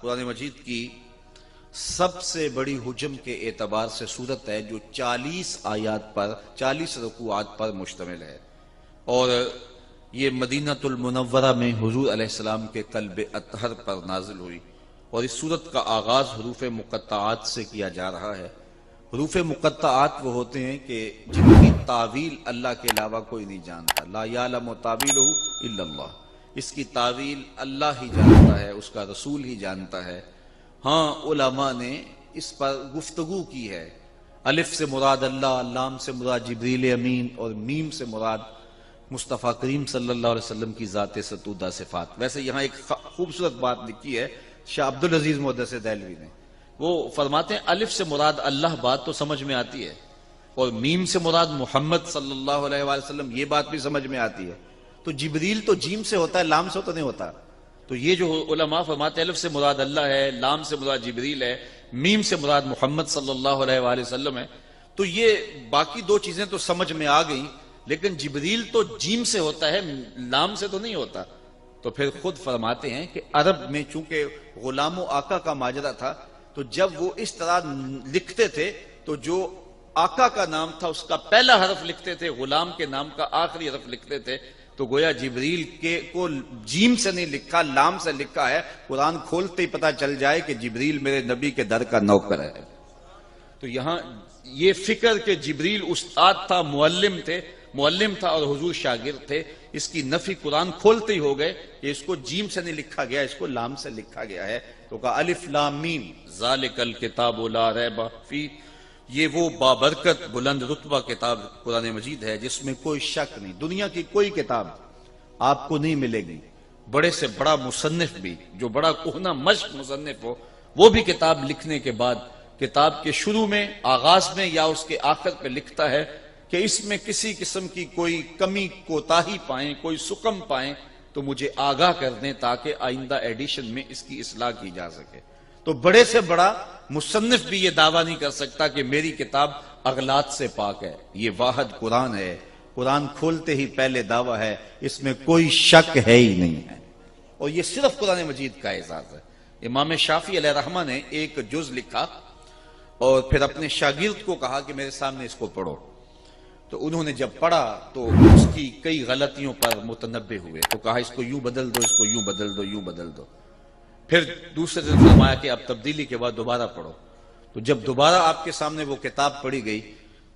قرآن مجید کی سب سے بڑی حجم کے اعتبار سے صورت ہے جو 40 آیات پر 40 رکوعات پر مشتمل ہے، اور یہ مدینہ المنورہ میں حضور علیہ السلام کے قلب اطہر پر نازل ہوئی، اور اس صورت کا آغاز حروف مقطعات سے کیا جا رہا ہے۔ حروف مقطعات وہ ہوتے ہیں کہ جن کی تعویل اللہ کے علاوہ کوئی نہیں جانتا، لا یعلم تعویلہ الا اللہ، اس کی تعویل اللہ ہی جانتا ہے، اس کا رسول ہی جانتا ہے۔ ہاں علماء نے اس پر گفتگو کی ہے، الف سے مراد اللہ، لام سے مراد جبریل امین، اور میم سے مراد مصطفیٰ کریم صلی اللہ علیہ وسلم کی ذات ستودہ صفات۔ ویسے یہاں ایک خوبصورت بات لکھی ہے شاہ عبدالعزیز محدث دہلوی نے، وہ فرماتے ہیں الف سے مراد اللہ بات تو سمجھ میں آتی ہے، اور میم سے مراد محمد صلی اللہ علیہ وآلہ وسلم یہ بات بھی سمجھ میں آتی ہے، تو جبریل تو جیم سے ہوتا ہے، لام سے تو نہیں ہوتا۔ تو یہ جو علماء فرماتے ہیں الف سے مراد اللہ ہے، لام سے مراد جبریل ہے، میم سے مراد محمد صلی اللہ علیہ وآلہ وسلم ہے، تو یہ باقی دو چیزیں تو سمجھ میں آ گئیں، لیکن جبریل تو جیم سے ہوتا ہے، لام سے تو نہیں ہوتا۔ تو پھر خود فرماتے ہیں کہ عرب میں چونکہ غلام و آقا کا ماجرا تھا، تو جب وہ اس طرح لکھتے تھے تو جو آقا کا نام تھا اس کا پہلا حرف لکھتے تھے، غلام کے نام کا آخری حرف لکھتے تھے، تو گویا جبریل کو جیم سے نہیں لکھا، لام سے لکھا ہے، قرآن کھولتے ہی پتہ چل جائے کہ جبریل میرے نبی کے در کا نوکر ہے۔ تو یہاں یہ فکر کہ جبریل استاد تھا، معلم تھا اور حضور شاگرد تھے، اس کی نفی قرآن کھولتے ہی ہو گئے کہ اس کو جیم سے نہیں لکھا گیا، اس کو لام سے لکھا گیا ہے۔ تو کہا الف لام میم ذالک الکتاب لا ریب فیہ، یہ وہ بابرکت بلند رتبہ کتاب قرآن مجید ہے جس میں کوئی شک نہیں۔ دنیا کی کوئی کتاب آپ کو نہیں ملے گی، بڑے سے بڑا مصنف بھی، جو بڑا کہنہ مشق مصنف ہو، وہ بھی کتاب لکھنے کے بعد کتاب کے شروع میں، آغاز میں یا اس کے آخر پہ لکھتا ہے کہ اس میں کسی قسم کی کوئی کمی کوتاہی پائیں، کوئی سقم پائیں تو مجھے آگاہ کر دیں تاکہ آئندہ ایڈیشن میں اس کی اصلاح کی جا سکے۔ تو بڑے سے بڑا مصنف بھی یہ دعویٰ نہیں کر سکتا کہ میری کتاب اغلاط سے پاک ہے، یہ واحد قرآن ہے، قرآن کھولتے ہی پہلے دعویٰ ہے، اس میں کوئی شک ہے ہی نہیں ہے، اور یہ صرف قرآن مجید کا اعزاز ہے۔ امام شافعی علیہ رحمہ نے ایک جز لکھا اور پھر اپنے شاگرد کو کہا کہ میرے سامنے اس کو پڑھو، تو انہوں نے جب پڑھا تو اس کی کئی غلطیوں پر متنبہ ہوئے، تو کہا اس کو یوں بدل دو، اس کو یوں بدل دو، یوں بدل دو۔ پھر دوسرے دن فرمایا کہ اب تبدیلی کے بعد دوبارہ پڑھو۔ تو جب دوبارہ آپ کے سامنے وہ کتاب پڑھی گئی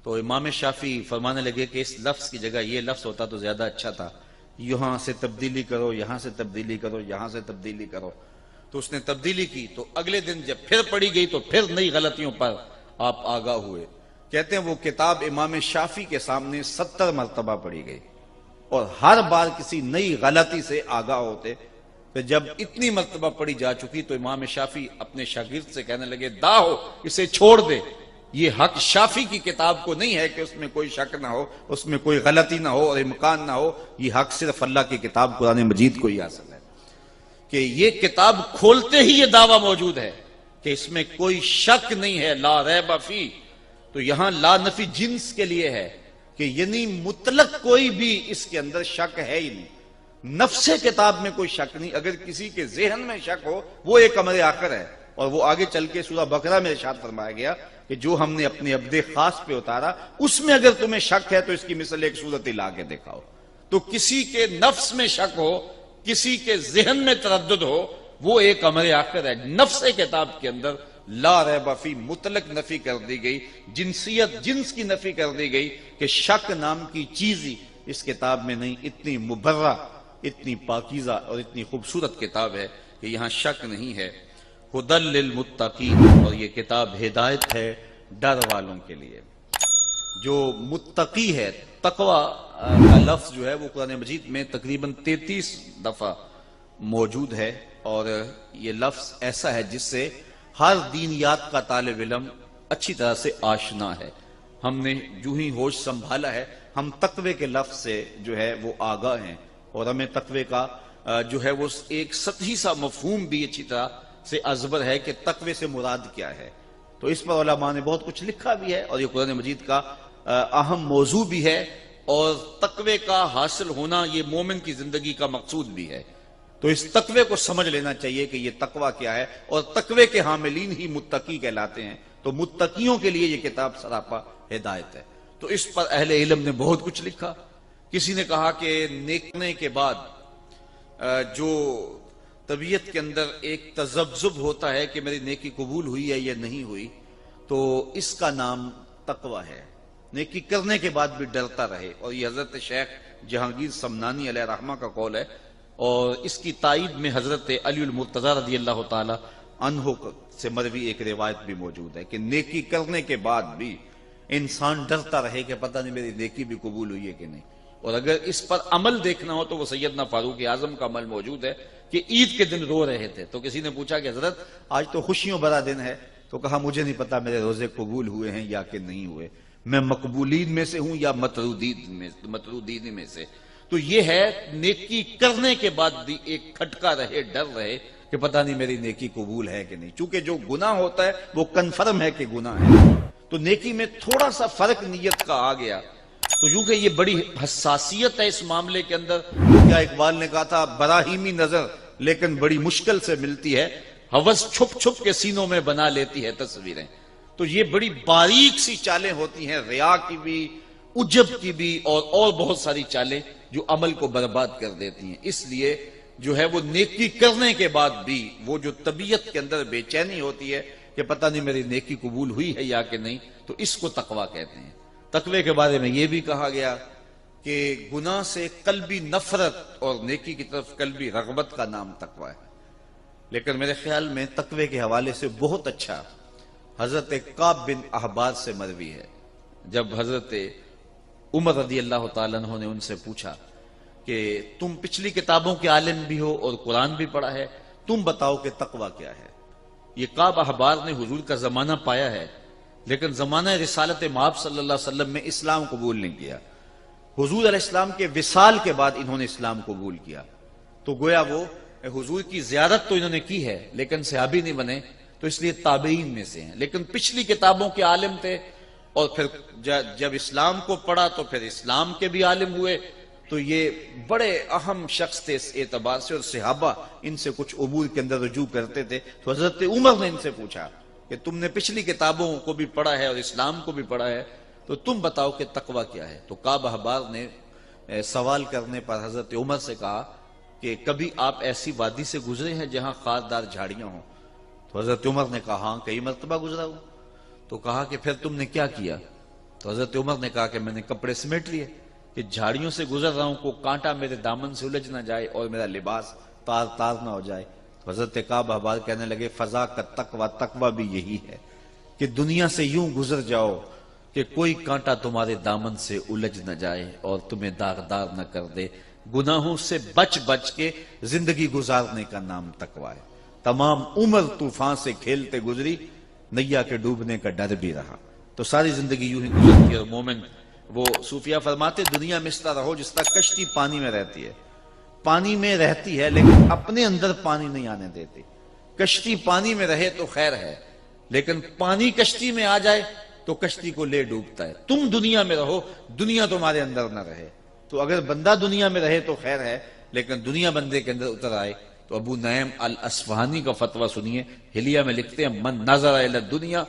تو امام شافعی فرمانے لگے کہ اس لفظ کی جگہ یہ لفظ ہوتا تو زیادہ اچھا تھا، یہاں سے تبدیلی کرو، یہاں سے تبدیلی کرو، یہاں سے تبدیلی کرو۔ تو اس نے تبدیلی کی، تو اگلے دن جب پھر پڑھی گئی تو پھر نئی غلطیوں پر آپ آگاہ ہوئے۔ کہتے ہیں وہ کتاب امام شافعی کے سامنے 70 مرتبہ پڑھی گئی، اور ہر بار کسی نئی غلطی سے آگاہ ہوتے۔ پھر جب اتنی مرتبہ پڑھی جا چکی تو امام شافعی اپنے شاگرد سے کہنے لگے داؤ اسے چھوڑ دے، یہ حق شافعی کی کتاب کو نہیں ہے کہ اس میں کوئی شک نہ ہو، اس میں کوئی غلطی نہ ہو اور امکان نہ ہو، یہ حق صرف اللہ کی کتاب قرآن مجید کو ہی حاصل ہے کہ یہ کتاب کھولتے ہی یہ دعویٰ موجود ہے کہ اس میں کوئی شک نہیں ہے، لا ریب فیہ۔ تو یہاں لا نفی جنس کے لیے ہے کہ یعنی مطلق کوئی بھی اس کے اندر شک ہے ہی نہیں، نفس کتاب میں کوئی شک نہیں۔ اگر کسی کے ذہن میں شک ہو وہ ایک امر آخر ہے، اور وہ آگے چل کے سورہ بقرہ میں ارشاد فرمایا گیا کہ جو ہم نے اپنے عبد خاص پہ اتارا اس میں اگر تمہیں شک ہے تو اس کی مثل ایک صورت لا کے دکھاؤ۔ تو کسی کے نفس میں شک ہو، کسی کے ذہن میں تردد ہو، وہ ایک امر آخر ہے۔ نفس کتاب کے اندر لا ریب فیہ مطلق نفی کر دی گئی، جنسیت جنس کی نفی کر دی گئی کہ شک نام کی چیز ہی اس کتاب میں نہیں۔ اتنی مبرہ، اتنی پاکیزہ اور اتنی خوبصورت کتاب ہے کہ یہاں شک نہیں ہے۔ ہدی للمتقین، اور یہ کتاب ہدایت ہے ڈر والوں کے لیے۔ جو متقی ہے، تقوی کا لفظ جو ہے وہ قرآن مجید میں تقریباً 33 دفعہ موجود ہے، اور یہ لفظ ایسا ہے جس سے ہر دینیات کا طالب علم اچھی طرح سے آشنا ہے۔ ہم نے جو ہی ہوش سنبھالا ہے ہم تقوی کے لفظ سے جو ہے وہ آگاہ ہیں، اور ہمیں تقوی کا جو ہے وہ ایک سطحی سا مفہوم بھی اچھی طرح سے ازبر ہے کہ تقوی سے مراد کیا ہے۔ تو اس پر علماء نے بہت کچھ لکھا بھی ہے، اور یہ قرآن مجید کا اہم موضوع بھی ہے، اور تقوی کا حاصل ہونا یہ مومن کی زندگی کا مقصود بھی ہے۔ تو اس تقوی کو سمجھ لینا چاہیے کہ یہ تقوی کیا ہے، اور تقوی کے حاملین ہی متقی کہلاتے ہیں، تو متقیوں کے لیے یہ کتاب سراپا ہدایت ہے۔ تو اس پر اہل علم نے بہت کچھ لکھا۔ کسی نے کہا کہ نیکنے کے بعد جو طبیعت کے اندر ایک تذبذب ہوتا ہے کہ میری نیکی قبول ہوئی ہے یا نہیں ہوئی، تو اس کا نام تقوی ہے۔ نیکی کرنے کے بعد بھی ڈرتا رہے، اور یہ حضرت شیخ جہانگیر سمنانی علیہ رحمہ کا قول ہے، اور اس کی تائید میں حضرت علی المرتضی رضی اللہ تعالی عنہ سے مروی ایک روایت بھی موجود ہے کہ نیکی کرنے کے بعد بھی انسان ڈرتا رہے کہ پتہ نہیں میری نیکی بھی قبول ہوئی ہے کہ نہیں۔ اور اگر اس پر عمل دیکھنا ہو تو وہ سیدنا فاروق اعظم کا عمل موجود ہے کہ عید کے دن رو رہے تھے، تو کسی نے پوچھا کہ حضرت آج تو خوشیوں بھرا دن ہے، تو کہا مجھے نہیں پتا میرے روزے قبول ہوئے ہیں یا کہ نہیں ہوئے، میں مقبولین میں سے ہوں یا مطرودین میں سے۔ تو یہ ہے نیکی کرنے کے بعد بھی ایک کھٹکا رہے، ڈر رہے کہ پتہ نہیں میری نیکی قبول ہے کہ نہیں، چونکہ جو گناہ ہوتا ہے وہ کنفرم ہے کہ گناہ ہے۔ تو نیکی میں تھوڑا سا فرق نیت کا آ گیا، تو یوں کہ یہ بڑی حساسیت ہے اس معاملے کے اندر۔ کیا اقبال نے کہا تھا، براہیمی نظر لیکن بڑی مشکل سے ملتی ہے، ہوس چھپ چھپ کے سینوں میں بنا لیتی ہے تصویریں۔ تو یہ بڑی باریک سی چالیں ہوتی ہیں، ریا کی بھی، عجب کی بھی، اور بہت ساری چالیں جو عمل کو برباد کر دیتی ہیں۔ اس لیے جو ہے وہ نیکی کرنے کے بعد بھی وہ جو طبیعت کے اندر بے چینی ہوتی ہے کہ پتہ نہیں میری نیکی قبول ہوئی ہے یا کہ نہیں، تو اس کو تقویٰ کہتے ہیں۔ تقوی کے بارے میں یہ بھی کہا گیا کہ گناہ سے قلبی نفرت اور نیکی کی طرف قلبی رغبت کا نام تقوی ہے۔ لیکن میرے خیال میں تقوی کے حوالے سے بہت اچھا حضرت کعب بن احبار سے مروی ہے، جب حضرت عمر رضی اللہ تعالیٰ عنہ نے ان سے پوچھا کہ تم پچھلی کتابوں کے عالم بھی ہو اور قرآن بھی پڑھا ہے، تم بتاؤ کہ تقوی کیا ہے۔ یہ کعب احبار نے حضور کا زمانہ پایا ہے، لیکن زمانہ رسالت مآب صلی اللہ علیہ وسلم میں اسلام قبول نہیں کیا۔ حضور علیہ السلام کے وصال کے بعد انہوں نے اسلام قبول کیا، تو گویا وہ حضور کی زیارت تو انہوں نے کی ہے لیکن صحابی نہیں بنے، تو اس لیے تابعین میں سے ہیں، لیکن پچھلی کتابوں کے عالم تھے، اور پھر جب اسلام کو پڑھا تو پھر اسلام کے بھی عالم ہوئے۔ تو یہ بڑے اہم شخص تھے اس اعتبار سے، اور صحابہ ان سے کچھ امور کے اندر رجوع کرتے تھے۔ تو حضرت عمر نے ان سے پوچھا کہ تم نے پچھلی کتابوں کو بھی پڑھا ہے اور اسلام کو بھی پڑھا ہے، تو تم بتاؤ کہ تقوی کیا ہے۔ تو کعب احبار نے سوال کرنے پر حضرت عمر سے کہا کہ کبھی آپ ایسی وادی سے گزرے ہیں جہاں خاردار جھاڑیاں ہوں؟ تو حضرت عمر نے کہا ہاں کئی مرتبہ گزرا ہوں۔ تو کہا کہ پھر تم نے کیا کیا؟ تو حضرت عمر نے کہا کہ میں نے کپڑے سمیٹ لیے کہ جھاڑیوں سے گزر رہا ہوں، کو کانٹا میرے دامن سے الجھ نہ جائے اور میرا لباس تار تار نہ ہو جائے۔ تو حضرت کعب احبار کہنے لگے فضا کا تقوی، تقوی بھی یہی ہے کہ دنیا سے یوں گزر جاؤ کہ کوئی کانٹا تمہارے دامن سے الجھ نہ جائے اور تمہیں داغدار نہ کر دے۔ گناہوں سے بچ بچ کے زندگی گزارنے کا نام تقوی ہے۔ تمام عمر طوفان سے کھیلتے گزری، نیا کے ڈوبنے کا ڈر بھی رہا۔ تو ساری زندگی یوں ہی گزرتی ہے، اور مومن وہ صوفیہ فرماتے دنیا میں اس طرح رہو جس طرح کشتی پانی میں رہتی ہے، پانی میں رہتی ہے لیکن اپنے اندر پانی نہیں آنے دیتی۔ کشتی پانی میں رہے تو خیر ہے، لیکن پانی کشتی میں آ جائے تو کشتی کو لے ڈوبتا ہے۔ تم دنیا میں رہو، دنیا تمہارے اندر نہ رہے۔ تو اگر بندہ دنیا میں رہے تو خیر ہے، لیکن دنیا بندے کے اندر اتر آئے تو ابو نعیم الاصفہانی کا فتویٰ سنیے، حلیہ میں لکھتے ہیں من نظر الی الدنیا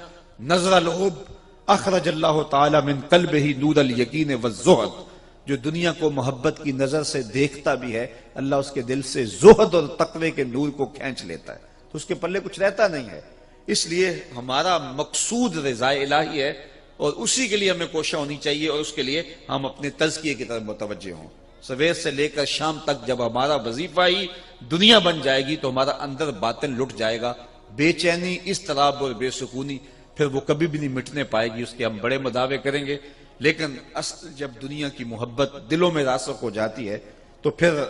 نظر الحب اخرج اللہ تعالی من قلبہ نور الیقین والزہد۔ جو دنیا کو محبت کی نظر سے دیکھتا بھی ہے، اللہ اس کے دل سے زہد اور تقوی کے نور کو کھینچ لیتا ہے، تو اس کے پلے کچھ رہتا نہیں ہے۔ اس لیے ہمارا مقصود رضا الہی ہے، اور اسی کے لیے ہمیں کوشش ہونی چاہیے، اور اس کے لیے ہم اپنے تزکیے کی طرف متوجہ ہوں۔ سویر سے لے کر شام تک جب ہمارا وظیفہ ہی دنیا بن جائے گی تو ہمارا اندر باطن لٹ جائے گا، بے چینی، اضطراب اور بے سکونی پھر وہ کبھی بھی نہیں مٹنے پائے گی۔ اس کے ہم بڑے مداوے کریں گے، لیکن اصل جب دنیا کی محبت دلوں میں راسخ ہو جاتی ہے تو پھر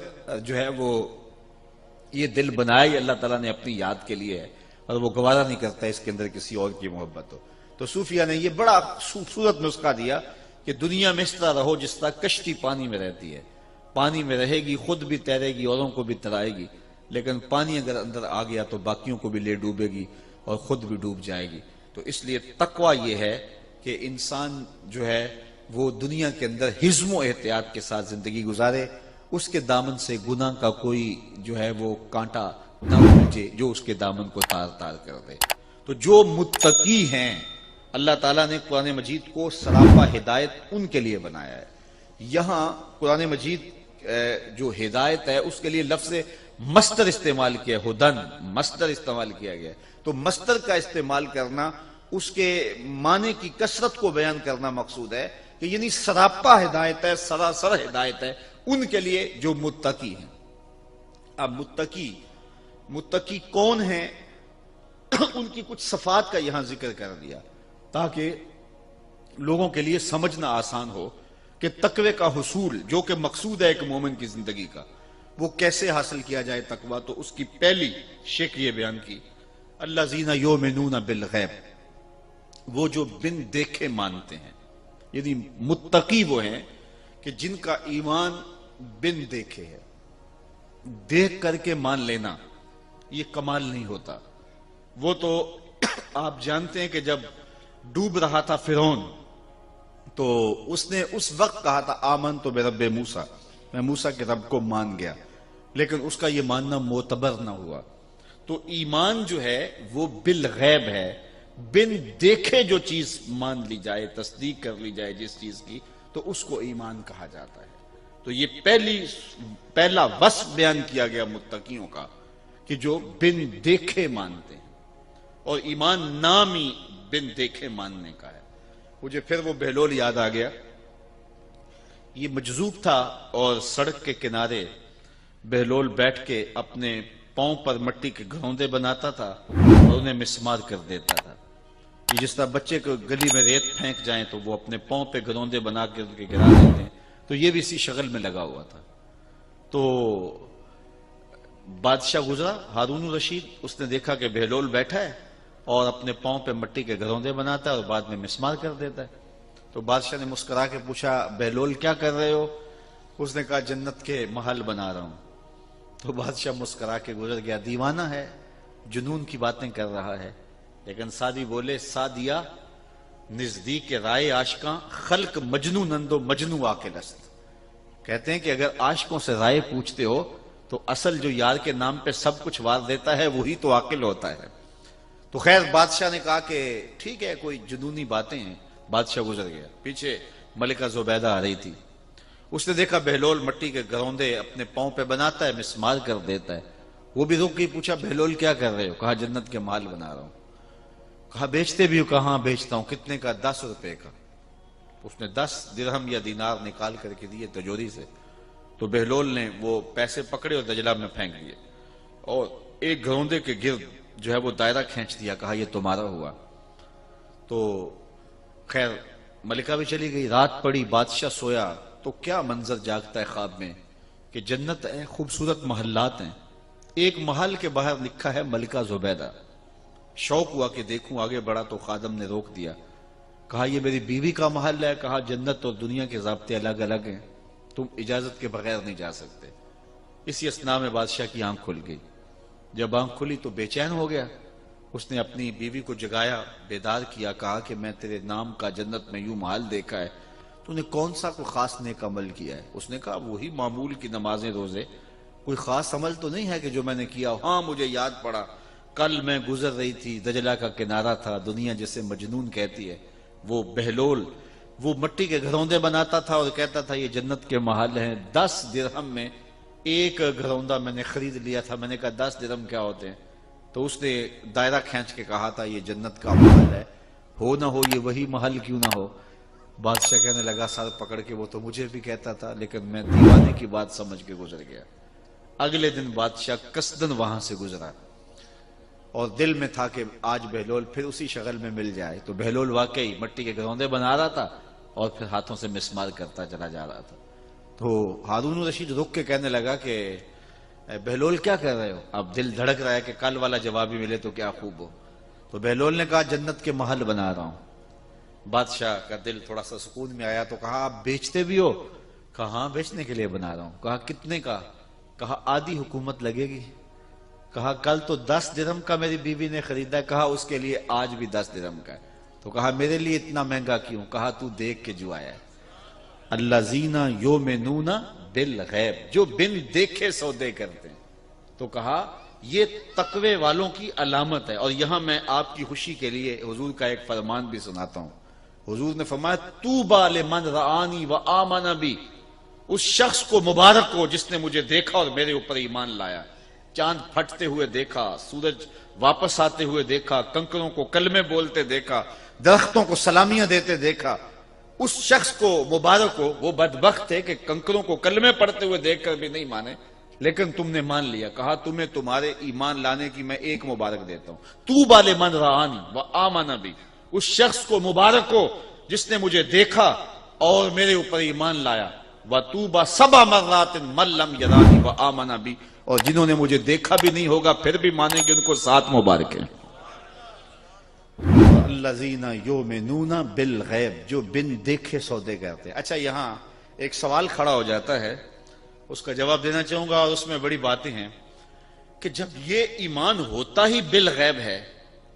جو ہے وہ یہ دل بنایا ہی اللہ تعالیٰ نے اپنی یاد کے لیے ہے، اور وہ گوارا نہیں کرتا اس کے اندر کسی اور کی محبت ہو۔ تو صوفیہ نے یہ بڑا خوبصورت نسخہ دیا کہ دنیا میں اس طرح رہو جس طرح کشتی پانی میں رہتی ہے، پانی میں رہے گی، خود بھی تیرے گی، اوروں کو بھی ترائے گی، لیکن پانی اگر اندر آ گیا تو باقیوں کو بھی لے ڈوبے گی اور خود بھی ڈوب جائے گی۔ تو اس لیے تقوی یہ ہے کہ انسان جو ہے وہ دنیا کے اندر حزم و احتیاط کے ساتھ زندگی گزارے، اس کے دامن سے گناہ کا کوئی جو ہے وہ کانٹا نہ اپلجھے جو اس کے دامن کو تار تار کر دے۔ تو جو متقی ہیں اللہ تعالیٰ نے قرآن مجید کو سراپا ہدایت ان کے لیے بنایا ہے۔ یہاں قرآن مجید جو ہدایت ہے اس کے لیے لفظ مصدر استعمال کیا ہے، ہدن مصدر استعمال کیا گیا ہے۔ تو مصدر کا استعمال کرنا، اس کے معنی کی کثرت کو بیان کرنا مقصود ہے کہ یعنی سراپا ہدایت ہے، سراسر ہدایت ہے ان کے لیے جو متقی ہیں۔ اب متقی کون ہیں ان کی کچھ صفات کا یہاں ذکر کر دیا تاکہ لوگوں کے لیے سمجھنا آسان ہو کہ تقوی کا حصول جو کہ مقصود ہے ایک مومن کی زندگی کا، وہ کیسے حاصل کیا جائے تقوی۔ تو اس کی پہلی شکل یہ بیان کی، الذین یؤمنون بالغیب، وہ جو بن دیکھے مانتے ہیں۔ یعنی متقی وہ ہیں کہ جن کا ایمان بن دیکھے ہے۔ دیکھ کر کے مان لینا یہ کمال نہیں ہوتا۔ وہ تو آپ جانتے ہیں کہ جب ڈوب رہا تھا فرعون تو اس نے اس وقت کہا تھا آمنت برب موسیٰ، میں موسیٰ کے رب کو مان گیا، لیکن اس کا یہ ماننا معتبر نہ ہوا۔ تو ایمان جو ہے وہ بالغیب ہے، بن دیکھے جو چیز مان لی جائے، تصدیق کر لی جائے جس چیز کی، تو اس کو ایمان کہا جاتا ہے۔ تو یہ پہلا وصف بیان کیا گیا متقیوں کا کہ جو بن دیکھے مانتے ہیں، اور ایمان نام ہی بن دیکھے ماننے کا ہے۔ مجھے پھر وہ بہلول یاد آ گیا، یہ مجذوب تھا اور سڑک کے کنارے بہلول بیٹھ کے اپنے پاؤں پر مٹی کے گھروندے بناتا تھا اور انہیں مسمار کر دیتا تھا۔ یہ جس طرح بچے کو گلی میں ریت پھینک جائیں تو وہ اپنے پاؤں پہ گھروندے بنا کے ان کے گرا دیتے ہیں، تو یہ بھی اسی شغل میں لگا ہوا تھا۔ تو بادشاہ گزرا ہارون الرشید، اس نے دیکھا کہ بہلول بیٹھا ہے اور اپنے پاؤں پہ مٹی کے گھروندے بناتا ہے اور بعد میں مسمار کر دیتا ہے۔ تو بادشاہ نے مسکرا کے پوچھا بہلول کیا کر رہے ہو؟ اس نے کہا جنت کے محل بنا رہا ہوں۔ تو بادشاہ مسکرا کے گزر گیا، دیوانہ ہے، جنون کی باتیں کر رہا ہے۔ لیکن سعدی بولے سعدیا نزدیک رائے عاشقاں خلق مجنونند و مجنو عاقل است۔ کہتے ہیں کہ اگر عاشقوں سے رائے پوچھتے ہو تو اصل جو یار کے نام پہ سب کچھ وار دیتا ہے وہی تو عاقل ہوتا ہے۔ تو خیر بادشاہ نے کہا کہ ٹھیک ہے کوئی جنونی باتیں ہیں، بادشاہ گزر گیا۔ پیچھے ملکہ زبیدہ آ رہی تھی، اس نے دیکھا بہلول مٹی کے گھروندے اپنے پاؤں پہ بناتا ہے، مسمار کر دیتا ہے۔ وہ بھی رک گئی، پوچھا بہلول کیا کر رہے ہو؟ کہا جنت کے محل بنا رہا ہوں۔ کہا بیچتے بھی ہو؟ کہاں بیچتا ہوں۔ کتنے کا؟ 10 روپے کا۔ اس نے 10 درہم یا دینار نکال کر کے دیے تجوری سے۔ تو بہلول نے وہ پیسے پکڑے اور دجلہ میں پھینک دیے اور ایک گھروندے کے گرد جو ہے وہ دائرہ کھینچ دیا، کہا یہ تمہارا ہوا۔ تو خیر ملکہ بھی چلی گئی، رات پڑی، بادشاہ سویا تو کیا منظر جاگتا ہے خواب میں کہ جنت ہے، خوبصورت محلات ہیں، ایک محل کے باہر لکھا ہے ملکہ زبیدہ۔ شوق ہوا کہ دیکھوں، آگے بڑھا تو خادم نے روک دیا، کہا یہ میری بیوی کا محل ہے۔ کہا جنت اور دنیا کے ضابطے الگ الگ ہیں، تم اجازت کے بغیر نہیں جا سکتے۔ اسی اثناء میں بادشاہ کی آنکھ کھل گئی۔ جب آنکھ کھلی تو بے چین ہو گیا، اس نے اپنی بیوی کو جگایا، بیدار کیا، کہا کہ میں تیرے نام کا جنت میں یوں محل دیکھا ہے، تو نے کون سا کوئی خاص نیک عمل کیا ہے؟ اس نے کہا وہی معمول کی نمازیں روزے، کوئی خاص عمل تو نہیں ہے کہ جو میں نے کیا۔ ہاں مجھے یاد پڑا، کل میں گزر رہی تھی، دجلہ کا کنارہ تھا، دنیا جسے مجنون کہتی ہے، وہ بہلول وہ مٹی کے گھروندے بناتا تھا اور کہتا تھا یہ جنت کے محل ہیں۔ 10 درہم میں ایک گھروندہ میں نے خرید لیا تھا۔ میں نے کہا 10 درہم کیا ہوتے ہیں؟ تو اس نے دائرہ کھینچ کے کہا تھا یہ جنت کا محل ہے، ہو نہ ہو یہ وہی محل کیوں نہ ہو۔ بادشاہ کہنے لگا سر پکڑ کے وہ تو مجھے بھی کہتا تھا، لیکن میں دیوانے کی بات سمجھ کے گزر گیا۔ اگلے دن بادشاہ قصدن وہاں سے گزرا اور دل میں تھا کہ آج بہلول پھر اسی شغل میں مل جائے۔ تو بہلول واقعی مٹی کے گھروندے بنا رہا تھا اور پھر ہاتھوں سے مسمار کرتا چلا جا رہا تھا۔ تو ہارون الرشید رک کے کہنے لگا کہ بہلول کیا کر رہے ہو؟ اب دل دھڑک رہا ہے کہ کل والا جواب ہی ملے تو کیا خوب ہو۔ تو بہلول نے کہا جنت کے محل بنا رہا ہوں۔ بادشاہ کا دل تھوڑا سا سکون میں آیا تو کہا آپ بیچتے بھی ہو؟ کہا ہاں بیچنے کے لیے بنا رہا ہوں۔ کہا کتنے کا؟ کہا آدھی حکومت لگے گی۔ کہا کل تو 10 درہم کا میری بیوی نے خریدا، کہا اس کے لیے آج بھی 10 درہم کا ہے۔ تو کہا میرے لیے اتنا مہنگا کیوں؟ کہا تو دیکھ کے جو آیا ہے۔ الذین یؤمنون بالغیب، جو بن دیکھے سودے کرتے ہیں. تو کہا یہ تقوی والوں کی علامت ہے. اور یہاں میں آپ کی خوشی کے لیے حضور کا ایک فرمان بھی سناتا ہوں. حضور نے فرمایا طوبی لمن رآنی وآمن بی، اس شخص کو مبارک ہو جس نے مجھے دیکھا اور میرے اوپر ایمان لایا. چاند پھٹتے ہوئے دیکھا، سورج واپس آتے ہوئے دیکھا، کنکروں کو کلمے بولتے دیکھا، درختوں کو سلامیاں دیتے دیکھا. اس شخص کو مبارک ہو. وہ بدبخت ہے کہ کنکروں کو کلمے پڑھتے ہوئے دیکھ کر بھی نہیں مانے، لیکن تم نے مان لیا. کہا تمہیں تمہارے ایمان لانے کی میں ایک مبارک دیتا ہوں. طوبی لمن رآنی وآمن بی، اس شخص کو مبارک ہو جس نے مجھے دیکھا اور میرے اوپر ایمان لایا. وطوبی 7 مرات من لم یرانی وآمن بی، اور جنہوں نے مجھے دیکھا بھی نہیں ہوگا پھر بھی مانیں گے، ان کو 7 مبارک ہیں. الذین یؤمنون بالغیب، جو بن دیکھے سودے کرتے ہیں. اچھا یہاں ایک سوال کھڑا ہو جاتا ہے، اس کا جواب دینا چاہوں گا، اور اس میں بڑی باتیں ہیں کہ جب یہ ایمان ہوتا ہی بالغیب ہے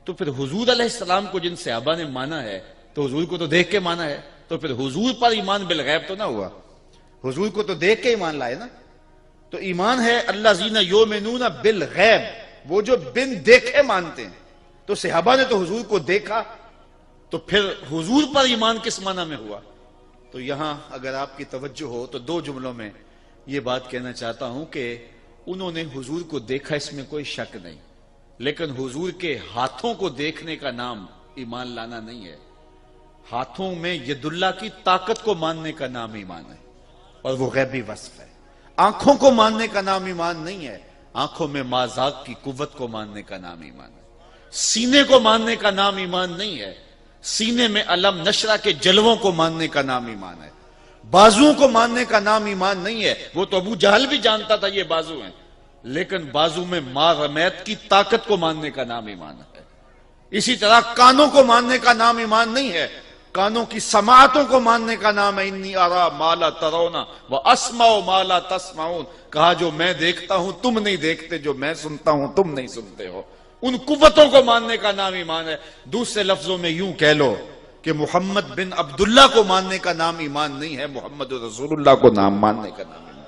تو پھر حضور علیہ السلام کو جن صحابہ نے مانا ہے تو حضور کو تو دیکھ کے مانا ہے، تو پھر حضور پر ایمان بالغیب تو نہ ہوا. حضور کو تو دیکھ کے ایمان لائے نا. تو ایمان ہے الذین یؤمنون بالغیب، وہ جو بن دیکھے مانتے ہیں. تو صحابہ نے تو حضور کو دیکھا، تو پھر حضور پر ایمان کس معنی میں ہوا؟ تو یہاں اگر آپ کی توجہ ہو تو 2 جملوں میں یہ بات کہنا چاہتا ہوں کہ انہوں نے حضور کو دیکھا، اس میں کوئی شک نہیں، لیکن حضور کے ہاتھوں کو دیکھنے کا نام ایمان لانا نہیں ہے. ہاتھوں میں ید اللہ کی طاقت کو ماننے کا نام ایمان ہے، اور وہ غیبی وصف ہے. آنکھوں کو ماننے کا نام ایمان نہیں ہے، آنکھوں میں ما ذاق کی قوت کو ماننے کا نام ایمان ہے. سینے کو ماننے کا نام ایمان نہیں ہے، سینے میں علم نشرہ کے جلووں کو ماننے کا نام ایمان ہے. بازوؤں کو ماننے کا نام ایمان نہیں ہے. وہ تو ابو جہل بھی جانتا تھا یہ بازو ہیں، لیکن بازو میں ما رمیت کی طاقت کو ماننے کا نام ایمان ہے. اسی طرح کانوں کو ماننے کا نام ایمان نہیں ہے، کانوں کی سماعتوں کو ماننے کا نام ہے. انی ارا ما لا ترون واسمع ما لا تسمعون، کہا جو میں دیکھتا ہوں تم نہیں دیکھتے، جو میں سنتا ہوں تم نہیں سنتے ہو. ان قوتوں کو ماننے کا نام ایمان ہے. دوسرے لفظوں میں یوں کہہ لو کہ محمد بن عبداللہ کو ماننے کا نام ایمان نہیں ہے، محمد رسول اللہ کو نام ماننے کا نام ایمان.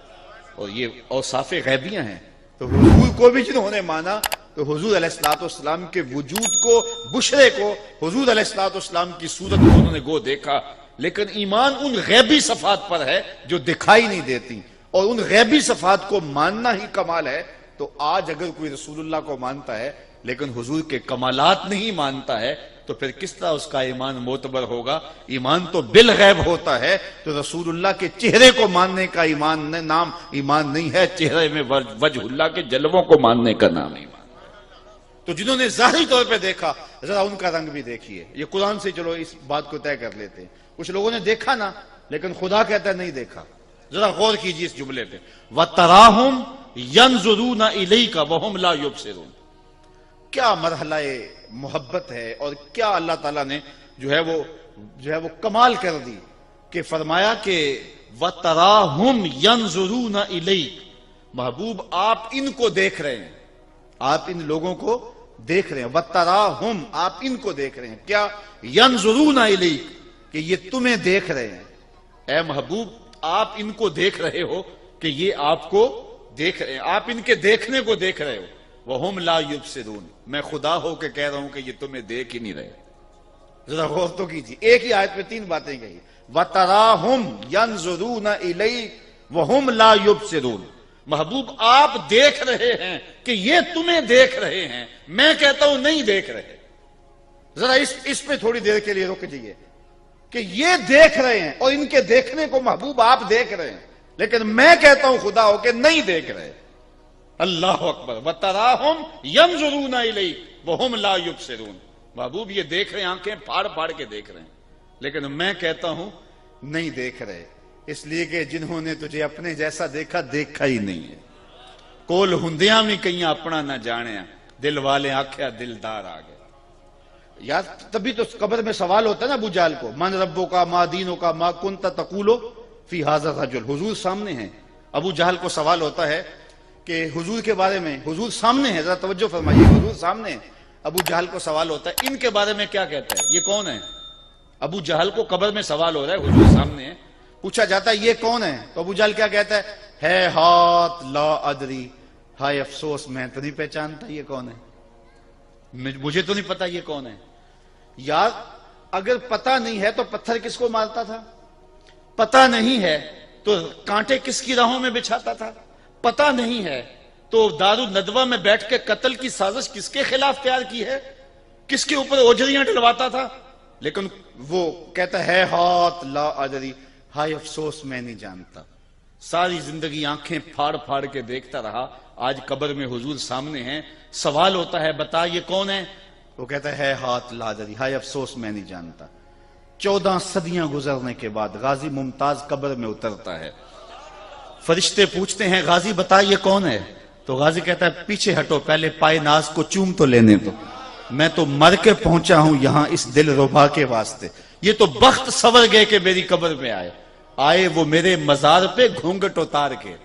اور یہ اوصاف غیبیاں ہیں. تو حضور کو بھی جنہوں نے مانا تو حضور علیہ الصلوۃ والسلام کے وجود کو، بشرے کو، حضور علیہ الصلوۃ والسلام کی صورت کو انہوں نے گو دیکھا. لیکن ایمان ان غیبی صفات پر ہے جو دکھائی نہیں دیتی، اور ان غیبی صفات کو ماننا ہی کمال ہے. تو آج اگر کوئی رسول اللہ کو مانتا ہے لیکن حضور کے کمالات نہیں مانتا ہے تو پھر کس طرح اس کا ایمان معتبر ہوگا؟ ایمان تو بالغیب ہوتا ہے. تو رسول اللہ کے چہرے کو ماننے کا ایمان نام ایمان نہیں ہے، چہرے میں وجہ اللہ کے جلووں کو ماننے کا نام ایمان. تو جنہوں نے ظاہری طور پہ دیکھا، ذرا ان کا رنگ بھی دیکھیے. یہ قرآن سے چلو اس بات کو طے کر لیتے ہیں. کچھ لوگوں نے دیکھا نا، لیکن خدا کہتا ہے نہیں دیکھا. ذرا غور کیجیے اس جملے پہ، وَتَرَاهُمْ يَنْظُرُونَ إِلَيْكَ وَهُمْ لَا يُبْصِرُونَ. کیا مرحلہ محبت ہے، اور کیا اللہ تعالیٰ نے جو ہے وہ کمال کر دی کہ فرمایا کہ وَتَرَاهُمْ يَنْظُرُونَ إِلَيْكَ. محبوب آپ ان کو دیکھ رہے ہیں، آپ ان لوگوں کو دیکھ رہے ہیں. وَتَرَاهُمْ، آپ ان کو دیکھ رہے ہیں. کیا؟ يَنْظُرُونَ إِلَيْكَ، کہ یہ تمہیں دیکھ رہے ہیں. اے محبوب آپ ان کو دیکھ رہے ہو کہ یہ آپ کو دیکھ رہے ہیں، آپ ان کے دیکھنے کو دیکھ رہے ہو. وَهُمْ لَا يُبْصِرُونَ، میں خدا ہو کے کہہ رہا ہوں کہ یہ تمہیں دیکھ ہی نہیں رہے. ذرا غور تو کیجیے، ایک ہی آیت میں 3 باتیں کہی. وَتَرَاهُمْ يَنْظُرُونَ إِلَيْكَ وَهُمْ لَا يُبْصِرُونَ. محبوب آپ دیکھ رہے ہیں کہ یہ تمہیں دیکھ رہے ہیں، میں کہتا ہوں نہیں دیکھ رہے. ذرا اس پہ تھوڑی دیر کے لیے رک جائیے کہ یہ دیکھ رہے ہیں اور ان کے دیکھنے کو محبوب آپ دیکھ رہے ہیں، لیکن میں کہتا ہوں خدا ہو کہ نہیں دیکھ رہے. اللہ اکبر. وَتَرَاهُمْ يَنْظُرُونَ إِلَيْكَ وَهُمْ لَا يُبْصِرُونَ. محبوب یہ دیکھ رہے ہیں، آنکھیں پھاڑ پھاڑ کے دیکھ رہے ہیں، لیکن میں کہتا ہوں نہیں دیکھ رہے. اس لیے کہ جنہوں نے تجھے اپنے جیسا دیکھا دیکھا ہی نہیں ہے. کول ہندیاں میں کہیں اپنا نہ جانے، دل والے آکھیا دلدار آ گئے. یار تبھی تو قبر میں سوال ہوتا ہے نا ابو جہل کو، من ربو کا ما دینو کا ما کنت تقولو فی ھذا الرجل. حضور سامنے ہیں. ابو جہل کو سوال ہوتا ہے کہ حضور کے بارے میں، حضور سامنے ہے، ذرا توجہ فرمائیے، حضور سامنے ہے. ابو جہل کو سوال ہوتا ہے ان کے بارے میں کیا کہتا ہے، یہ کون ہے؟ ابو جہل کو قبر میں سوال ہو رہا ہے، حضور سامنے ہے. پوچھا جاتا ہے یہ کون ہے؟ تو ابو جہل کیا کہتا ہے ہاتھ لا ادری، ہائے افسوس میں تو نہیں پہچانتا یہ کون ہے، مجھے تو نہیں پتا یہ کون ہے۔ یار اگر پتا نہیں ہے تو پتھر کس کو مارتا تھا؟ پتا نہیں ہے تو کانٹے کس کی راہوں میں بچھاتا تھا؟ پتا نہیں ہے تو دارالندوہ میں بیٹھ کے قتل کی سازش کس کے خلاف تیار کی ہے؟ کس کے اوپر اوجریاں ڈلواتا تھا؟ لیکن وہ کہتا ہے ہاتھ لا ادری، ہائے افسوس میں نہیں جانتا۔ ساری زندگی آنکھیں پھاڑ پھاڑ کے دیکھتا رہا، آج قبر میں حضور سامنے ہیں، سوال ہوتا ہے بتا یہ کون ہے؟ وہ کہتا ہے ہاتھ لا ادری، ہائے افسوس میں نہیں جانتا۔ 14 صدیاں گزرنے کے بعد غازی ممتاز قبر میں اترتا ہے، فرشتے پوچھتے ہیں غازی بتا یہ کون ہے؟ تو غازی کہتا ہے پیچھے ہٹو، پہلے پائے ناز کو چوم تو لینے دو، میں تو مر کے پہنچا ہوں یہاں اس دل ربا کے واسطے۔ یہ تو بخت سور گئے کہ میری قبر میں آئے وہ میرے مزار پہ گھونگھٹ اتار کے،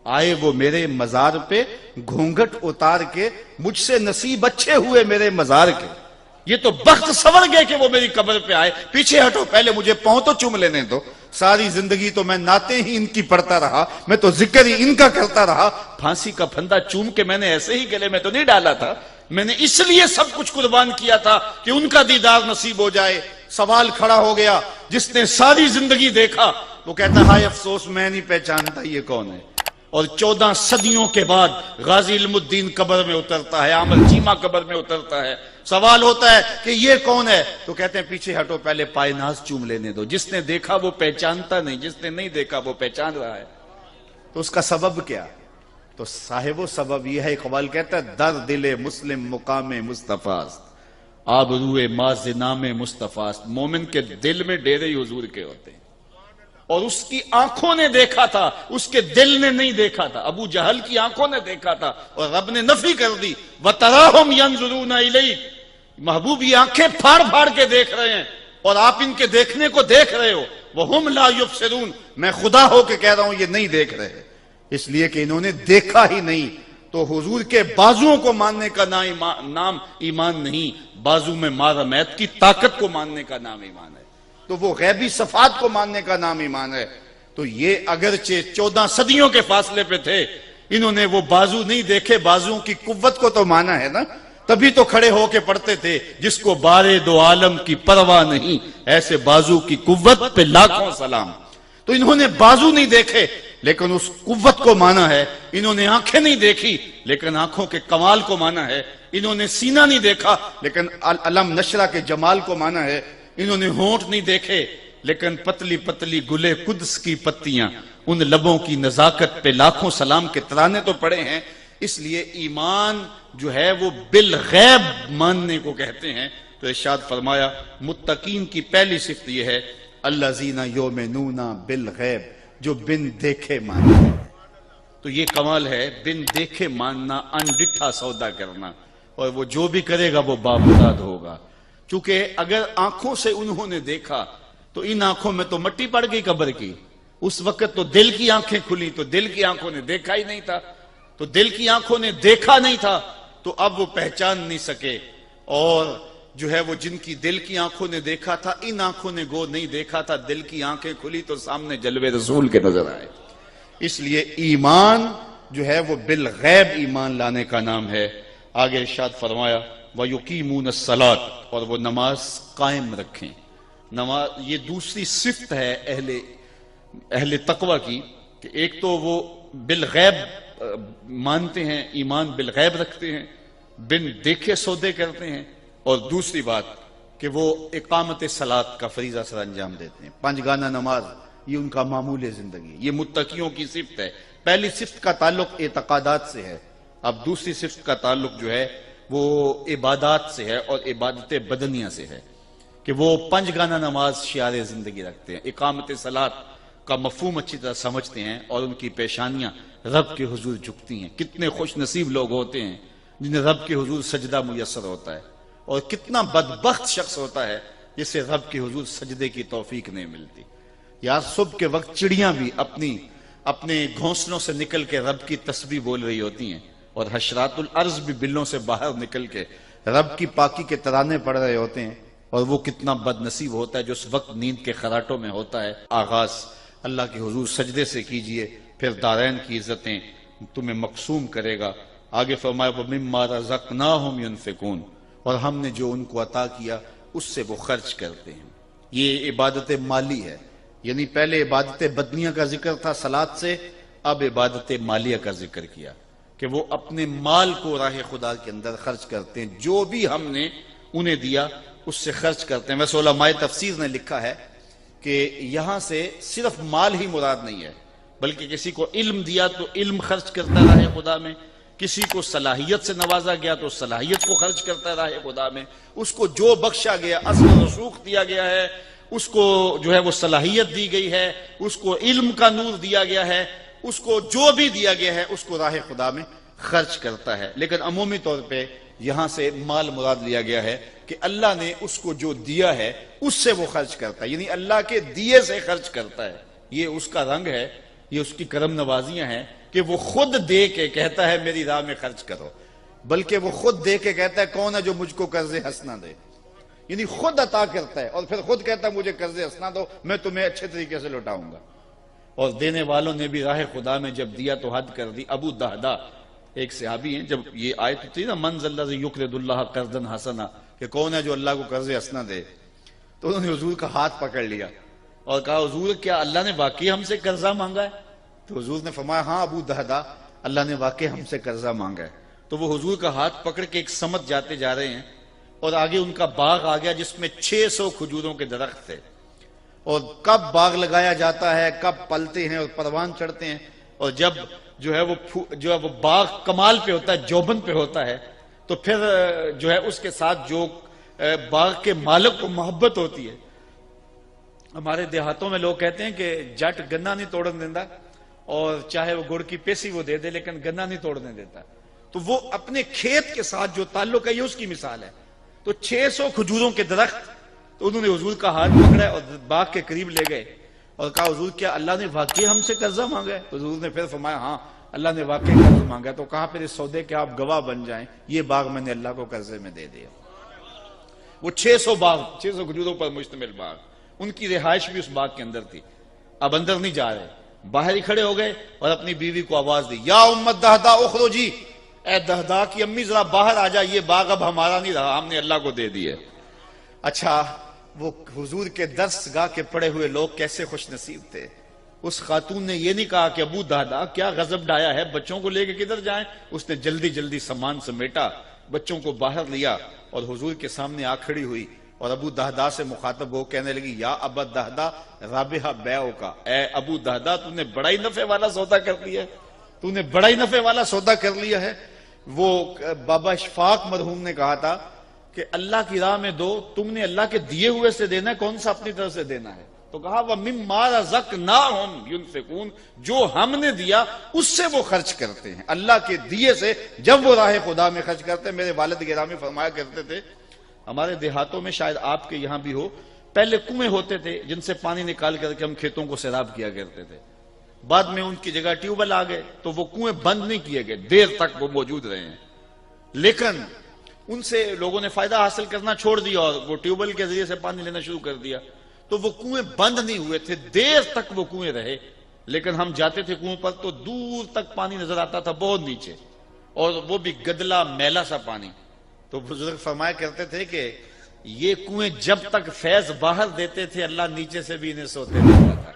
آئے وہ میرے مزار پہ گھونگھٹ اتار کے، مجھ سے نصیب اچھے ہوئے میرے مزار کے۔ یہ تو بخت سور گئے کہ وہ میری قبر پہ آئے، پیچھے ہٹو پہلے مجھے پاؤں تو چوم لینے دو۔ ساری زندگی تو میں نعتیں ہی ان کی پڑھتا رہا، میں تو ذکر ہی ان کا کرتا رہا، پھانسی کا پھندا چوم کے میں نے ایسے ہی گلے میں تو نہیں ڈالا تھا، میں نے اس لیے سب کچھ قربان کیا تھا کہ ان کا دیدار نصیب ہو جائے۔ سوال کھڑا ہو گیا، جس نے ساری زندگی دیکھا وہ کہتا ہے ہائے افسوس میں نہیں پہچانتا یہ کون ہے۔ اور 14 صدیوں کے بعد غازی علم الدین قبر میں اترتا ہے، عامر چیمہ قبر میں اترتا ہے، سوال ہوتا ہے کہ یہ کون ہے؟ تو کہتے ہیں پیچھے ہٹو پہلے پائے ناز چوم لینے دو۔ جس نے دیکھا وہ پہچانتا نہیں، جس نے نہیں دیکھا وہ پہچان رہا ہے۔ تو اس کا سبب کیا؟ تو صاحب و سبب یہ ہے، اقبال کہتا ہے در دل مسلم مقام مصطفیٰ است، آبروئے ماز نام مصطفیٰ است۔ مومن کے دل میں ڈیرے ہی حضور کے ہوتے ہیں، اور اس کی آنکھوں نے دیکھا تھا، اس کے دل نے نہیں دیکھا تھا۔ ابو جہل کی آنکھوں نے دیکھا تھا اور رب نے نفی کر دی، وَتَرَاهُمْ يَنْظُرُونَ إِلَيْكَ۔ محبوب یہ آنکھیں پھاڑ پھاڑ کے دیکھ رہے ہیں اور آپ ان کے دیکھنے کو دیکھ رہے ہو، وَهُمْ لَا يُبْصِرُونَ۔ میں خدا ہو کے کہہ رہا ہوں یہ نہیں دیکھ رہے، اس لیے کہ انہوں نے دیکھا ہی نہیں۔ تو حضور کے بازوؤں کو ماننے کا نام ایمان نہیں، بازو میں مارمیت کی طاقت کو ماننے کا نام ایمان ہے، تو وہ غیبی صفات کو ماننے کا نام ایمان ہے۔ تو یہ اگرچہ 14 صدیوں کے فاصلے پہ تھے، انہوں نے وہ بازو نہیں دیکھے، بازوؤں کی قوت کو تو مانا ہے نا، تبھی تو کھڑے ہو کے پڑھتے تھے جس کو بارے دو عالم کی پرواہ نہیں، ایسے بازو کی قوت پہ لاکھوں سلام۔ تو انہوں نے بازو نہیں دیکھے لیکن اس قوت کو مانا ہے، انہوں نے آنکھیں نہیں دیکھی لیکن آنکھوں کے کمال کو مانا ہے، انہوں نے سینہ نہیں دیکھا لیکن علم نشرہ کے جمال کو مانا ہے، انہوں نے ہونٹ نہیں دیکھے لیکن پتلی پتلی گلے قدس کی پتیاں، ان لبوں کی نزاکت پہ لاکھوں سلام کے ترانے تو پڑے ہیں۔ اس لیے ایمان جو ہے وہ بالغیب ماننے کو کہتے ہیں۔ تو ارشاد فرمایا متقین کی پہلی صفت یہ ہے الذین یؤمنون بالغیب، جو بن دیکھے مانتے ہیں۔ تو یہ کمال ہے، بن دیکھے ماننا، انڈٹھا سودا کرنا، اور وہ جو بھی کرے گا وہ بامراد ہوگا۔ چونکہ اگر آنکھوں سے انہوں نے دیکھا تو ان آنکھوں میں تو مٹی پڑ گئی قبر کی، اس وقت تو دل کی آنکھیں کھلی، تو دل کی آنکھوں نے دیکھا ہی نہیں تھا، تو دل کی آنکھوں نے دیکھا نہیں تھا تو اب وہ پہچان نہیں سکے۔ اور جو ہے وہ جن کی دل کی آنکھوں نے دیکھا تھا، ان آنکھوں نے گو نہیں دیکھا تھا، دل کی آنکھیں کھلی تو سامنے جلوے رسول کے نظر آئے۔ اس لیے ایمان جو ہے وہ بالغیب ایمان لانے کا نام ہے۔ آگے ارشاد فرمایا وَيُقِيمُونَ الصَّلَاةَ، اور وہ نماز قائم رکھیں۔ نماز یہ دوسری صفت ہے اہل تقوی کی، کہ ایک تو وہ بالغیب مانتے ہیں، ایمان بالغیب رکھتے ہیں، بن دیکھے سودے کرتے ہیں، اور دوسری بات کہ وہ اقامت صلاۃ کا فریضہ سر انجام دیتے ہیں، 5 گانا نماز، یہ ان کا معمول زندگی، یہ متقیوں کی صفت ہے۔ پہلی صفت کا تعلق اعتقادات سے ہے، اب دوسری صفت کا تعلق جو ہے وہ عبادات سے ہے، اور عبادت بدنیہ سے ہے، کہ وہ 5 گانا نماز شعار زندگی رکھتے ہیں، اقامت صلاۃ کا مفہوم اچھی طرح سمجھتے ہیں، اور ان کی پیشانیاں رب کے حضور جھکتی ہیں۔ کتنے خوش نصیب لوگ ہوتے ہیں جنہیں رب کے حضور سجدہ میسر ہوتا ہے، اور کتنا بدبخت شخص ہوتا ہے جسے رب کے حضور سجدے کی توفیق نہیں ملتی۔ یار صبح کے وقت چڑیاں بھی اپنے گھونسلوں سے نکل کے رب کی تسبیح بول رہی ہوتی ہیں، اور حشرات الارض بھی بلوں سے باہر نکل کے رب کی پاکی کے ترانے پڑھ رہے ہوتے ہیں، اور وہ کتنا بد نصیب ہوتا ہے جو اس وقت نیند کے خراٹوں میں ہوتا ہے۔ آغاز اللہ کے حضور سجدے سے کیجئے، پھر دارین کی عزتیں تمہیں مقسوم کرے گا۔ آگے فرمایا وَمِمَّا رَزَقْنَاهُمْ يُنْفِقُونَ، اور ہم نے جو ان کو عطا کیا اس سے وہ خرچ کرتے ہیں۔ یہ عبادت مالی ہے، یعنی پہلے عبادت بدنیہ کا ذکر تھا صلاۃ سے، اب عبادت مالیہ کا ذکر کیا کہ وہ اپنے مال کو راہ خدا کے اندر خرچ کرتے ہیں، جو بھی ہم نے انہیں دیا اس سے خرچ کرتے ہیں۔ ویسے علماء تفسیر نے لکھا ہے کہ یہاں سے صرف مال ہی مراد نہیں ہے، بلکہ کسی کو علم دیا تو علم خرچ کرتا ہے راہ خدا میں، کسی کو صلاحیت سے نوازا گیا تو صلاحیت کو خرچ کرتا ہے راہ خدا میں، اس کو جو بخشا گیا، اصل رسوخ دیا گیا ہے، اس کو جو ہے وہ صلاحیت دی گئی ہے، اس کو علم کا نور دیا گیا ہے، اس کو جو بھی دیا گیا ہے اس کو راہ خدا میں خرچ کرتا ہے۔ لیکن عمومی طور پہ یہاں سے مال مراد لیا گیا ہے کہ اللہ نے اس کو جو دیا ہے اس سے وہ خرچ کرتا ہے، یعنی اللہ کے دیے سے خرچ کرتا ہے۔ یہ اس کا رنگ ہے، یہ اس کی کرم نوازیاں ہیں کہ وہ خود دے کے کہتا ہے میری راہ میں خرچ کرو، بلکہ وہ خود دے کے کہتا ہے کون ہے جو مجھ کو قرض حسنہ دے، یعنی خود عطا کرتا ہے اور پھر خود کہتا ہے مجھے قرض حسنہ دو، میں تمہیں اچھے طریقے سے لوٹاؤں گا۔ اور دینے والوں نے بھی راہ خدا میں جب دیا تو حد کر دی۔ ابو دہدا ایک صحابی ہیں، جب یہ آیت تھی نا من ذا الذی یقرض اللہ قرضا حسنا، کہ کون ہے جو اللہ کو قرض حسنہ دے، تو انہوں نے حضور کا ہاتھ پکڑ لیا اور کہا حضور کیا اللہ نے واقعی ہم سے قرضہ مانگا ہے؟ تو حضور نے فرمایا ہاں ابو دہدا، اللہ نے واقعی ہم سے قرضہ مانگا ہے۔ تو وہ حضور کا ہاتھ پکڑ کے ایک سمت جاتے جا رہے ہیں اور آگے ان کا باغ آ گیا جس میں 600 کھجوروں کے درخت تھے، اور کب باغ لگایا جاتا ہے، کب پلتے ہیں اور پروان چڑھتے ہیں، اور جب جو ہے وہ باغ کمال پہ ہوتا ہے، جوبن پہ ہوتا ہے، تو پھر جو ہے اس کے ساتھ جو باغ کے مالک کو محبت ہوتی ہے۔ ہمارے دیہاتوں میں لوگ کہتے ہیں کہ جٹ گنا نہیں توڑن دیتا، اور چاہے وہ گڑ کی پیسی وہ دے دے لیکن گنا نہیں توڑنے دیتا، تو وہ اپنے کھیت کے ساتھ جو تعلق ہے یہ اس کی مثال ہے۔ تو 600 کھجوروں کے درخت، تو انہوں نے حضور کا ہاتھ پکڑا اور باغ کے قریب لے گئے اور کہا حضور کیا اللہ نے واقعی ہم سے قرضہ مانگا ہے؟ حضور نے پھر فرمایا ہاں اللہ نے واقعی قرض مانگا ہے۔ تو کہا پھر اس سودے کے آپ گواہ بن جائیں، یہ باغ میں نے اللہ کو قرضے میں دے دیا۔ وہ 600 باغ، 600 کھجوروں پر مشتمل باغ، ان کی رہائش بھی اس باغ کے اندر تھی۔ اب اندر نہیں جا رہے، باہر ہی کھڑے ہو گئے اور اپنی بیوی کو آواز دی یا امت دہدا اخرجی، اے دہدا کی امی ذرا باہر آ جا، یہ باغ اب ہمارا نہیں رہا، ہم نے اللہ کو دے دیے۔ اچھا وہ حضور کے درس گاہ کے پڑے ہوئے لوگ کیسے خوش نصیب تھے۔ اس خاتون نے یہ نہیں کہا کہ ابو دہدا کیا غضب ڈایا ہے، بچوں کو لے کے کدھر جائیں، اس نے جلدی جلدی سامان سمیٹا، بچوں کو باہر لیا اور حضور کے سامنے آ کھڑی ہوئی اور ابو دہدا سے مخاطب ہو کہنے لگی یا ابا دہدا رابحہ بیعو کا، اے ابو دہدا تو نے بڑا ہی نفع والا سودا کر لیا ہے، تو نے بڑا ہی نفع والا سودا کر لیا ہے۔ وہ بابا اشفاق مرحوم نے کہا تھا کہ اللہ کی راہ میں دو، تم نے اللہ کے دیے ہوئے سے دینا ہے، کون سا اپنی طرف سے دینا ہے؟ تو کہا وَمِمَّا رَزَقْنَاهُمْ يُنْفِقُونَ، جو ہم نے دیا اس سے وہ خرچ کرتے ہیں، اللہ کے دیے سے جب وہ راہ خدا میں خرچ کرتے ہیں۔ میرے والد گرامی فرمایا کرتے تھے، ہمارے دیہاتوں میں شاید آپ کے یہاں بھی ہو، پہلے کنویں ہوتے تھے جن سے پانی نکال کر کے ہم کھیتوں کو سیراب کیا کرتے تھے، بعد میں ان کی جگہ ٹیوب ویل آ گئے تو وہ کنویں بند نہیں کیے گئے، دیر تک وہ موجود رہے ہیں، لیکن ان سے لوگوں نے فائدہ حاصل کرنا چھوڑ دیا اور وہ ٹیوب ویل کے ذریعے سے پانی لینا شروع کر دیا، تو وہ کنویں بند نہیں ہوئے تھے، دیر تک وہ کنویں رہے، لیکن ہم جاتے تھے کنویں پر تو دور تک پانی نظر آتا تھا، بہت نیچے، اور وہ بھی گدلا میلا سا پانی۔ تو بزرگ فرمایا کرتے تھے کہ یہ کنویں جب تک فیض باہر دیتے تھے اللہ نیچے سے بھی انہیں سوتے دیتا تھا،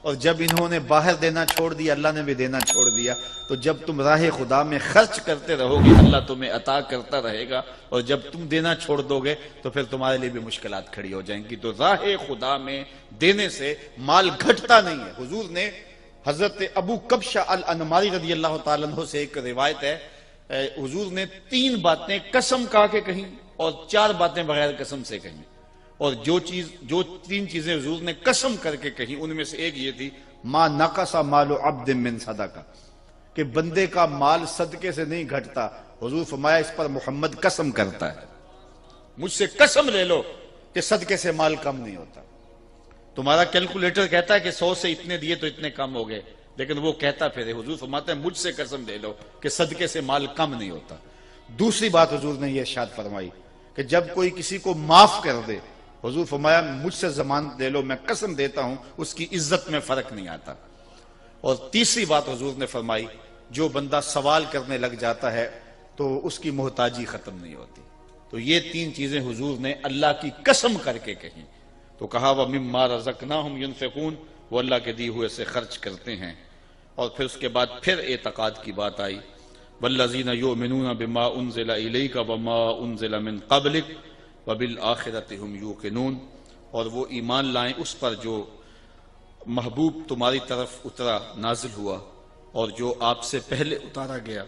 اور جب انہوں نے باہر دینا چھوڑ دیا اللہ نے بھی دینا چھوڑ دیا۔ تو جب تم راہ خدا میں خرچ کرتے رہو گے اللہ تمہیں عطا کرتا رہے گا، اور جب تم دینا چھوڑ دو گے تو پھر تمہارے لیے بھی مشکلات کھڑی ہو جائیں گی۔ تو راہ خدا میں دینے سے مال گھٹتا نہیں ہے۔ حضور نے حضرت ابو کبشہ الانماری رضی اللہ تعالیٰ عنہ سے ایک روایت ہے، حضور نے 3 باتیں قسم کھا کے کہیں اور 4 باتیں بغیر قسم سے کہیں، اور جو 3 چیزیں حضور نے قسم کر کے کہیں ان میں سے ایک یہ تھی ما نقص مال عبد من صدقہ، کہ بندے کا مال صدقے سے نہیں گھٹتا۔ حضور فرمایا اس پر محمد قسم کرتا ہے، مجھ سے قسم لے لو کہ صدقے سے مال کم نہیں ہوتا۔ تمہارا کیلکولیٹر کہتا ہے کہ 100 سے اتنے دیے تو اتنے کم ہو گئے، لیکن وہ کہتا پھر حضور فرماتا ہے مجھ سے قسم لے لو کہ صدقے سے مال کم نہیں ہوتا۔ دوسری بات حضور نے یہ ارشاد فرمائی کہ جب کوئی کسی کو معاف کر دے حضور فرمایا مجھ سے ضمانت لے لو، میں قسم دیتا ہوں اس کی عزت میں فرق نہیں آتا۔ اور تیسری بات حضور نے فرمائی، جو بندہ سوال کرنے لگ جاتا ہے تو اس کی محتاجی ختم نہیں ہوتی۔ تو یہ تین چیزیں حضور نے اللہ کی قسم کر کے کہیں۔ تو کہا وَمِمَّا رَزَقْنَاهُمْ يُنْفِقُونَ، وہ اللہ کے دیے ہوئے سے خرچ کرتے ہیں۔ اور پھر اس کے بعد پھر اعتقاد کی بات آئی، وَالَّذِينَ يُؤْمِنُونَ بِمَا أُنزِلَ إِلَيْكَ وَمَا أُنزِلَ مِن قَبْلِكَ وَبِالْآخِرَةِ هُمْ يُوقِنُونَ، اور وہ ایمان لائیں اس پر جو محبوب تمہاری طرف اترا نازل ہوا اور جو آپ سے پہلے اتارا گیا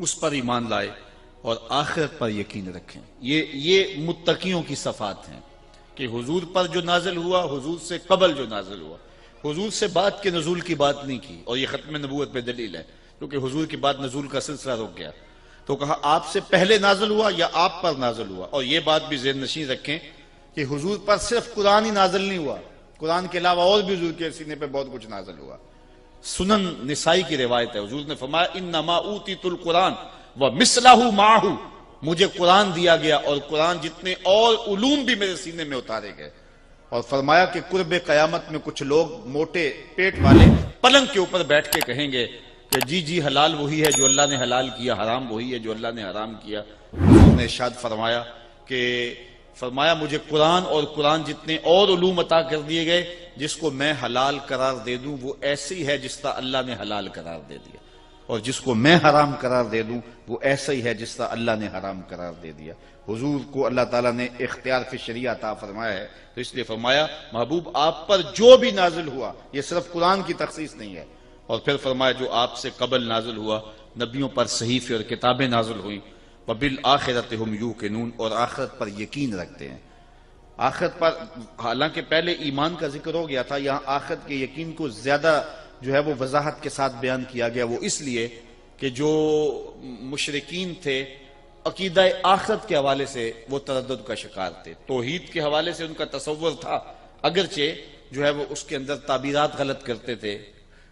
اس پر ایمان لائے اور آخرت پر یقین رکھیں۔ یہ متقیوں کی صفات ہیں کہ حضور پر جو نازل ہوا، حضور سے قبل جو نازل ہوا، حضور سے بعد کے نزول کی بات نہیں کی، اور یہ ختم نبوت پہ دلیل ہے کیونکہ حضور کے بعد نزول کا سلسلہ رک گیا۔ تو کہا آپ سے پہلے نازل ہوا یا آپ پر نازل ہوا، اور یہ بات بھی ذہن نشین رکھیں کہ حضور پر صرف قرآن ہی نازل نہیں ہوا، قرآن کے علاوہ اور بھی حضور کے سینے پہ بہت کچھ نازل ہوا۔ سنن نسائی کی روایت ہے، حضور نے فرمایا انما اوتیت القرآن ومثلہ معہ، مجھے قرآن دیا گیا اور قرآن جتنے اور علوم بھی میرے سینے میں اتارے گئے۔ اور فرمایا کہ قرب قیامت میں کچھ لوگ موٹے پیٹ والے پلنگ کے اوپر بیٹھ کے کہیں گے کہ جی جی حلال وہی ہے جو اللہ نے حلال کیا، حرام وہی ہے جو اللہ نے حرام کیا۔ حضور نے ارشاد فرمایا کہ مجھے قرآن اور قرآن جتنے اور علوم عطا کر دیے گئے، جس کو میں حلال قرار دے دوں وہ ایسی ہے جس طرح اللہ نے حلال قرار دے دیا، اور جس کو میں حرام قرار دے دوں وہ ایسا ہی ہے جس طرح اللہ نے حرام قرار دے دیا۔ حضور کو اللہ تعالیٰ نے اختیار فی شریعہ عطا فرمایا ہے، تو اس لیے فرمایا محبوب آپ پر جو بھی نازل ہوا، یہ صرف قرآن کی تخصیص نہیں ہے۔ اور پھر فرمایا جو آپ سے قبل نازل ہوا، نبیوں پر صحیفے اور کتابیں نازل ہوئیں، وَبِالْآخِرَةِ هُمْ يُوقِنُونَ، اور آخرت پر یقین رکھتے ہیں۔ آخرت پر حالانکہ پہلے ایمان کا ذکر ہو گیا تھا، یہاں آخرت کے یقین کو زیادہ جو ہے وہ وضاحت کے ساتھ بیان کیا گیا، وہ اس لیے کہ جو مشرکین تھے عقیدہ آخرت کے حوالے سے وہ تردد کا شکار تھے، توحید کے حوالے سے ان کا تصور تھا، اگرچہ جو ہے وہ اس کے اندر تعبیرات غلط کرتے تھے،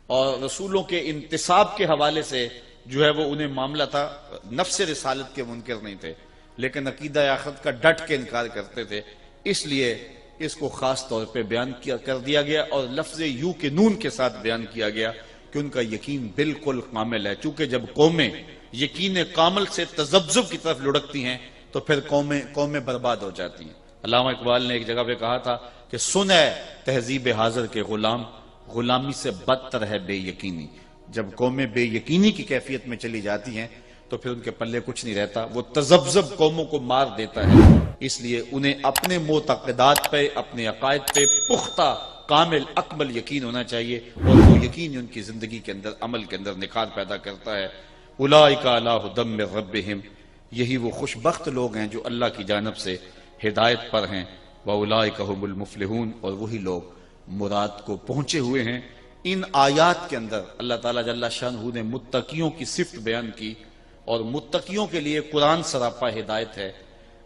اور رسولوں کے انتصاب کے حوالے سے جو ہے وہ انہیں معاملہ تھا، نفس رسالت کے منکر نہیں تھے، لیکن عقیدہ آخرت کا ڈٹ کے انکار کرتے تھے، اس لیے اس کو خاص طور پہ بیان کر دیا گیا اور لفظ یو کے نون کے ساتھ بیان کیا گیا کہ ان کا یقین بالکل کامل ہے، چونکہ جب قومیں یقین کامل سے تذبذب کی طرف لڑکتی ہیں تو پھر قومیں برباد ہو جاتی ہیں۔ علامہ اقبال نے ایک جگہ پہ کہا تھا کہ سن ہے تہذیب حاضر کے غلام، غلامی سے بدتر ہے بے یقینی۔ جب قومیں بے یقینی کی کیفیت میں چلی جاتی ہیں تو پھر ان کے پلے کچھ نہیں رہتا، وہ تذبذب قوموں کو مار دیتا ہے، اس لیے انہیں اپنے معتقدات پہ، اپنے عقائد پہ پختہ کامل اکمل یقین ہونا چاہیے، اور وہ یقین ان کی زندگی کے اندر، عمل کے اندر نکھار پیدا کرتا ہے۔ اولئک علی ھدی من ربہم، یہی وہ خوش بخت لوگ ہیں جو اللہ کی جانب سے ہدایت پر ہیں، واولئک ھم المفلحون، اور وہی لوگ مراد کو پہنچے ہوئے ہیں۔ ان آیات کے اندر اللہ تعالیٰ جل شانہ نے متقیوں کی صفت بیان کی، اور متقیوں کے لیے قرآن سراپا ہدایت ہے۔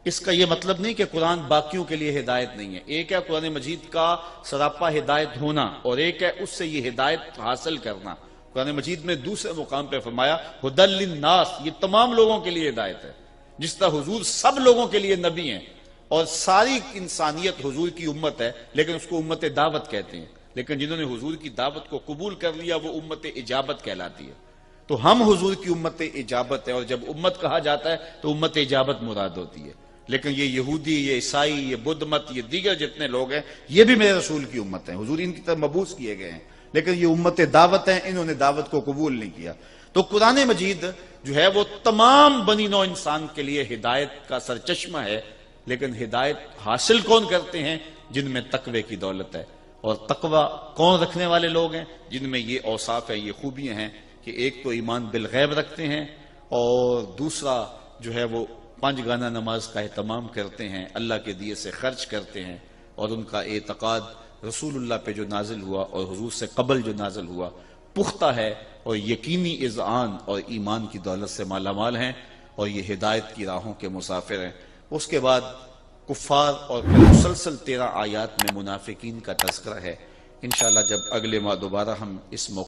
اس کا یہ مطلب نہیں کہ قرآن باقیوں کے لیے ہدایت نہیں ہے، ایک ہے قرآن مجید کا سراپا ہدایت ہونا اور ایک ہے اس سے یہ ہدایت حاصل کرنا۔ قرآن مجید میں دوسرے مقام پہ فرمایا ھدی للناس، یہ تمام لوگوں کے لیے ہدایت ہے، جس طرح حضور سب لوگوں کے لیے نبی ہیں اور ساری انسانیت حضور کی امت ہے، لیکن اس کو امت دعوت کہتے ہیں، لیکن جنہوں نے حضور کی دعوت کو قبول کر لیا وہ امت اجابت کہلاتی ہے۔ تو ہم حضور کی امت اجابت ہے، اور جب امت کہا جاتا ہے تو امت اجابت مراد ہوتی ہے، لیکن یہ یہودی، یہ عیسائی، یہ بدھ مت، یہ دیگر جتنے لوگ ہیں یہ بھی میرے رسول کی امت ہیں، حضور ان کی طرف مبعوث کیے گئے ہیں، لیکن یہ امت دعوت ہیں، انہوں نے دعوت کو قبول نہیں کیا۔ تو قرآن مجید جو ہے وہ تمام بنی نوع انسان کے لیے ہدایت کا سرچشمہ ہے، لیکن ہدایت حاصل کون کرتے ہیں؟ جن میں تقوی کی دولت ہے، اور تقوی کون رکھنے والے لوگ ہیں؟ جن میں یہ اوصاف ہیں، یہ خوبیاں ہیں کہ ایک تو ایمان بالغیب رکھتے ہیں، اور دوسرا جو ہے وہ 5 گانا نماز کا اہتمام کرتے ہیں، اللہ کے دیے سے خرچ کرتے ہیں، اور ان کا اعتقاد رسول اللہ پہ جو نازل ہوا اور حضور سے قبل جو نازل ہوا پختہ ہے، اور یقینی اذعان اور ایمان کی دولت سے مالا مال ہیں، اور یہ ہدایت کی راہوں کے مسافر ہیں۔ اس کے بعد کفار اور پھر مسلسل 13 آیات میں منافقین کا تذکرہ ہے۔ انشاءاللہ جب اگلے ماہ دوبارہ ہم اس موقع